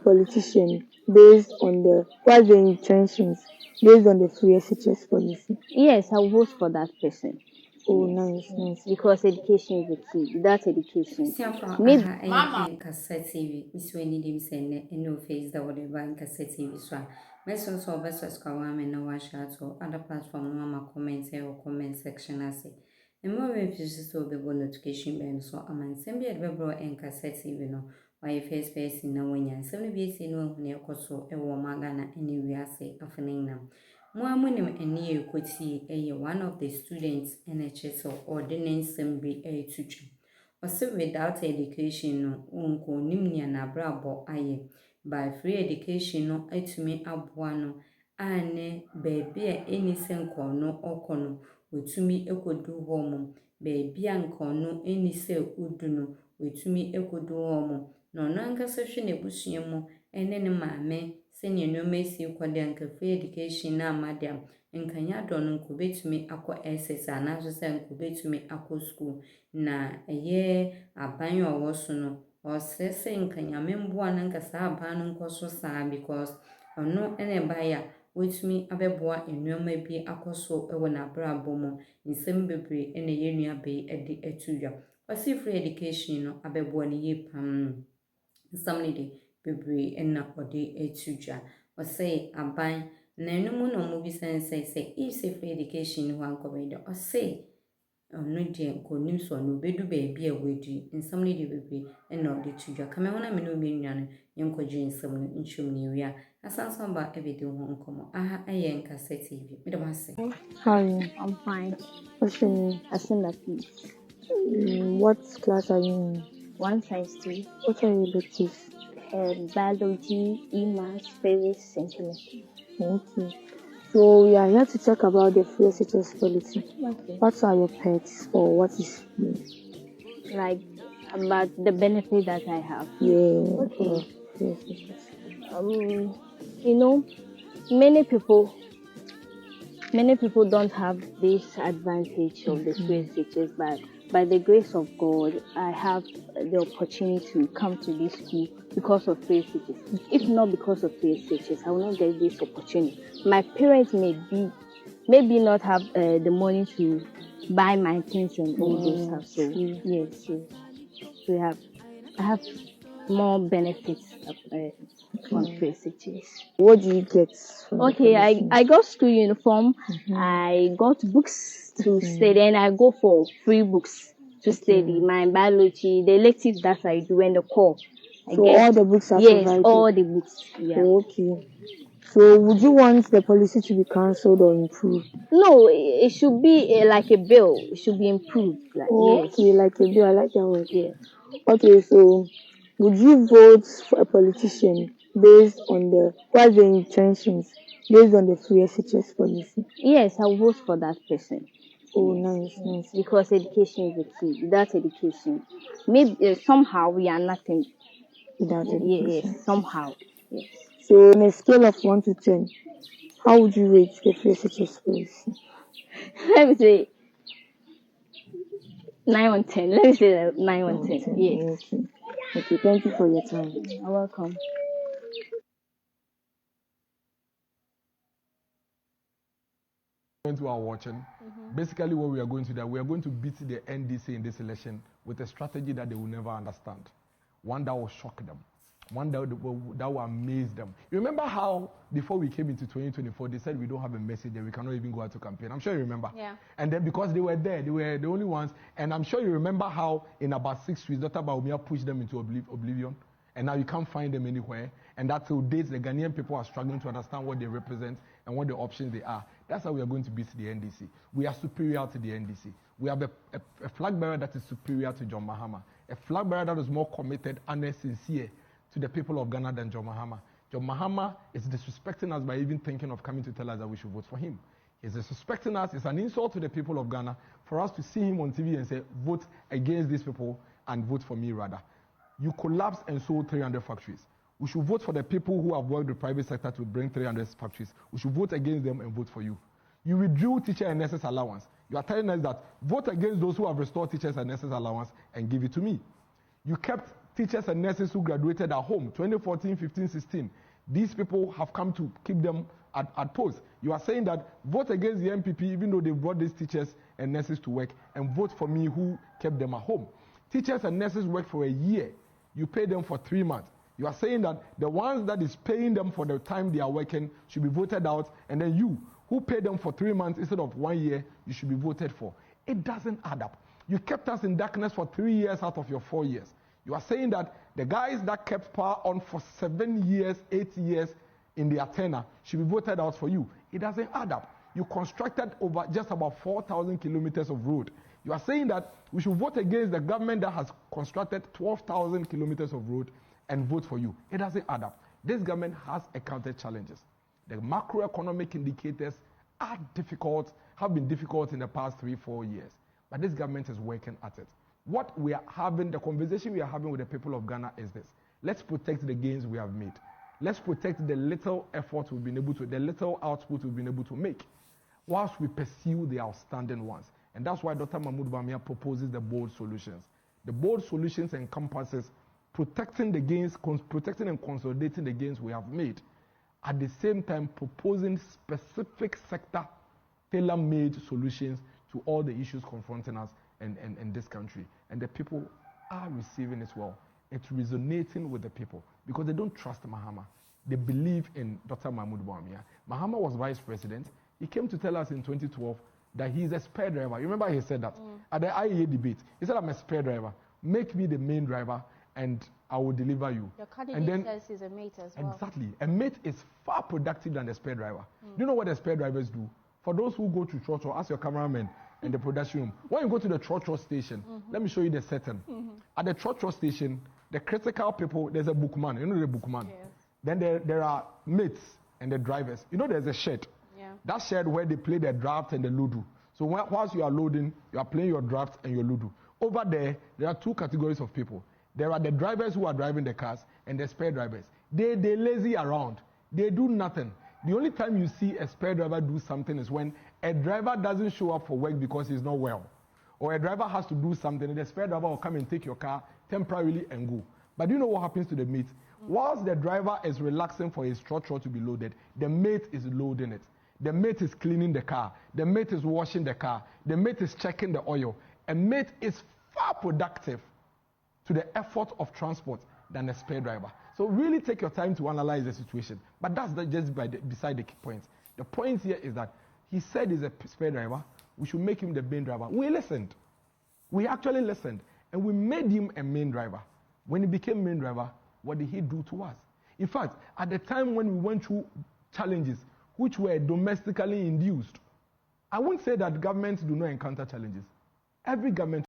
politician based on what's the intentions based on the free SHS policy? Yes, I'll vote for that person. Oh, nice, nice. Because education is the key. Without education, maybe Mama cassette TV. This way need him send no face that would buy cassette TV. So, my son saw best as Kawam and no wash out or other platform. Mama comments or comment section. I say, and more refuses to be notification bell. So, I'm an send me a rebel and cassette TV. No, why face face in no when 70 no near Coso, a woman Gana, anywhere I say, offering them. Muamunim eni ekoti one of the students NHS or ordinance be a teacher. Also without education no unko nimnia na brabo aye by free education no etumi aboa no ane baby a eni senko no okono wetumi ekodu homo baby anko no eni se udu no wetumi ekodu homo no nanga se hwe na busua mu ene ne maame senior no mesi kwade anka free education na madam nkanya don nko betumi akọ SS anaso se nko betumi akọ school na eye aban owo so no osese nkanya memboa na nka sa aban no nko so saa because ono ene baya wetumi abeboa enuoma bi akọ so ewo na brabo mo nsem bebre ene ye nua be edi etuya osi free education no abeboa ne ye pam nsam de bebre ena ode etuja osei aban na enumu no mo bi sense if say free education ho ankobedo osei no de konim so no bedu baby a wedi nsam de bebre ena ode tuja kama wona me no menua no yenkoje nsam no nchum ne wia asansan ba ebede ho nkomo aha aye nkasa TV me de wase. How are you? I'm fine. What's your name? Asunda, please. What class are you in? 1 science 2. What are your electives? Biology, Maths, physics, and chemistry. Thank you. So we are here to talk about the free SHS policy. Okay. What are your pets or what is like about the benefit that I have? Yeah. Okay. Yes. You know, many people don't have this advantage of the free SHS, but by the grace of God, I have the opportunity to come to this school because of free SHS. If not because of free SHS, I will not get this opportunity. My parents maybe not have the money to buy my things and all those stuff. So yes. So I have more benefits from free SHS. What do you get? Okay, I got school uniform. I got books to study, and I go for free books to study my biology, the electives that I do, and the core. All the books are provided? Yes, all the books. Yeah. Okay. So would you want the policy to be cancelled or improved? No, it should be like a bill. It should be improved. Okay, like a bill. I like that word. Yeah. Okay, so would you vote for a politician based on what's the intentions based on the free SHS policy? Yes, I'll vote for that person. Oh, nice. Because education is the key. Without education, maybe somehow we are nothing. Without education. Yes, somehow. Yes. So on a scale of 1 to 10, how would you rate the free SHS policy? Let me say 9 on 10. Let me say that 9 on 10. Yes. Okay, thank you for your time. You're welcome. Who are watching, basically what we are going to do, we are going to beat the NDC in this election with a strategy that they will never understand, one that will shock them, one that will amaze them. You remember how before we came into 2024 they said we don't have a message and we cannot even go out to campaign? I'm sure you remember. Yeah. And then because they were there, they were the only ones, and I'm sure you remember how in about 6 weeks Dr. Baumia pushed them into oblivion, and now you can't find them anywhere, and that till days the Ghanaian people are struggling to understand what they represent and what the options they are. That's how we are going to beat the NDC. We are superior to the NDC. We have a flag bearer that is superior to John Mahama, a flag bearer that is more committed and sincere to the people of Ghana than John Mahama. John Mahama is disrespecting us by even thinking of coming to tell us that we should vote for him. He's disrespecting us. It's an insult to the people of Ghana for us to see him on TV and say, vote against these people and vote for me rather. You collapsed and sold 300 factories. We should vote for the people who have worked the private sector to bring 300 factories. We should vote against them and vote for you. You withdrew teacher and nurses allowance. You are telling us that vote against those who have restored teachers and nurses allowance and give it to me. You kept teachers and nurses who graduated at home, 2014, 15, 16. These people have come to keep them at post. You are saying that vote against the MPP even though they brought these teachers and nurses to work, and vote for me who kept them at home. Teachers and nurses work for a year. You pay them for 3 months. You are saying that the ones that is paying them for the time they are working should be voted out, and then you, who paid them for 3 months instead of 1 year, you should be voted for. It doesn't add up. You kept us in darkness for 3 years out of your 4 years. You are saying that the guys that kept power on for 7 years, 8 years in their tenure should be voted out for you. It doesn't add up. You constructed over just about 4,000 kilometers of road. You are saying that we should vote against the government that has constructed 12,000 kilometers of road and vote for you. It doesn't add up. This government has encountered challenges. The macroeconomic indicators are difficult, have been difficult in the past 3-4 years. But this government is working at it. What we are having, the conversation we are having with the people of Ghana is this. Let's protect the gains we have made. Let's protect the little effort we've been able to, the little output we've been able to make, whilst we pursue the outstanding ones. And that's why Dr. Mahmoud Bawumia proposes the bold solutions. The bold solutions encompasses protecting the gains, protecting and consolidating the gains we have made. At the same time, proposing specific sector tailor-made solutions to all the issues confronting us in this country. And the people are receiving it well. It's resonating with the people because they don't trust Mahama. They believe in Dr. Mahmoud Bawumia. Mahama was vice president. He came to tell us in 2012 that he's a spare driver. You remember he said that at the Eiii debate. He said, I'm a spare driver. Make me the main driver and I will deliver you. The candidate says he's a mate as well. Exactly. A mate is far productive than the spare driver. Do you know what the spare drivers do? For those who go to church or ask your cameraman in the production room, when you go to the church station, let me show you the setting. At the church station, the critical people, there's a bookman. You know the bookman? Yes. Then there are mates and the drivers. You know there's a shed. Yeah. That shed where they play the draft and the ludo. So whilst you are loading, you are playing your draft and your ludo. Over there are two categories of people. There are the drivers who are driving the cars and the spare drivers. They lazy around. They do nothing. The only time you see a spare driver do something is when a driver doesn't show up for work because he's not well. Or a driver has to do something and the spare driver will come and take your car temporarily and go. But do you know what happens to the mate? Whilst the driver is relaxing for his trotro to be loaded, the mate is loading it. The mate is cleaning the car. The mate is washing the car. The mate is checking the oil. A mate is far productive to the effort of transport than a spare driver. So really take your time to analyze the situation. But that's just beside the key point. The point here is that he said he's a spare driver. We should make him the main driver. We listened. We actually listened. And we made him a main driver. When he became main driver, what did he do to us? In fact, at the time when we went through challenges which were domestically induced, I won't say that governments do not encounter challenges. Every government